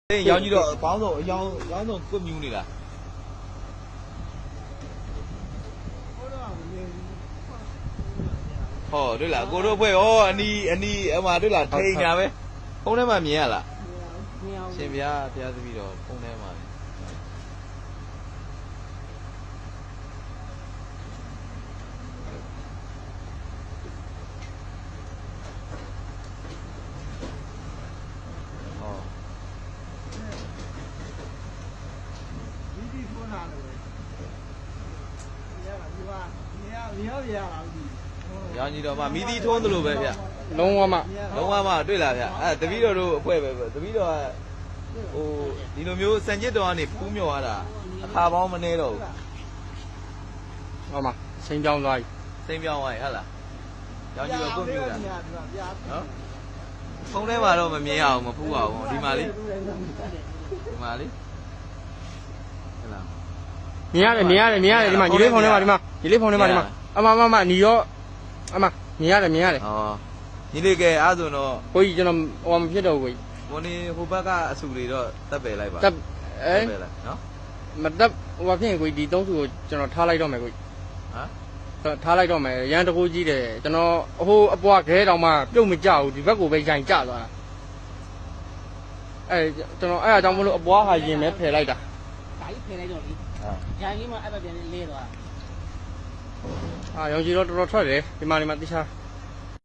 ရောင်းကြည့်တော့ဘောင်းဆုံးအယောင်းဆုံးကွတ်မြူးနေလားဟောတွေ့လားကိုတို့ဖွဲ့ဟောအနီးအမှတွေ့လားထိန်ညာပဲဖုန်းထဲမှာမြင်ရလားရှင်ဗျာဘုရားသမီးတော်ဖုန်းထဲမှာရောင်းကြည့်တော့မှမိသီးထုံးသလိုပဲဗျလုံးဝမှတွေ့လားဗျအဲတပည့်တော်တို့အဖွဲပဲတပည့်တော်ကဟိုဒီလိုမျိုးစံကျစ်တော်ကနေပူးမြော်ရတာအခါပေါင်းမနေတော့ဘူးဟုတ်မှာစိန်ပြောင်းသွားပြီစိန်ပြောင်းသွားပြီဟုတ်လားရောင်းကြည့်တော့ကွတ်မြူးတာနော်ဖုန်းထဲမှာတော့မမြင်အောင်မဖူးအောင်ဒီမှာလေးဟုတ်လားမြင်ရတယ်ဒီမှာညီလေးဖုန်းထဲမှာဒီမှာအမညီရောအမမြင်ရတယ်ဩညီလေးကဲအားဆိုတော့ကိုကြီးကျွန်တော်ဟိုမဖြစ်တော့ဘူးကိုကြီးဝန်နေဟိုဘက်ကအဆူတွေတော့တက်ပယ်လိုက်ပါတက်ပယ်လိုက်နော်မတက်ဟိုဘာဖြစ်ရင်ကိုကြီးဒီသုံးစုကိုကျွန်တော်ထားလိုက်တော့မယ်ကိုကြီးဟမ်ထားလိုက်တော့မယ်ရန်တကူကြီးတယ်ကျွန်တော်ဟိုအပွားခဲတောင်မှပြုတ်မကြဘူးဒီဘက်ကိုပဲရိုင်ကျသွားတာကျွန်တော်အဲ့အကြောင်းမလို့အပွားဟာရင်ပဲဖယ်လိုက်တာဒါကြီးဖယ်လိုက်တော့လေရိုင်ကြီးမှအဲ့ဘက်ပြန်လဲသွားရောင်ကြီးတော့တော်တော်ထွက်တယ်ဒီမှာတိချာ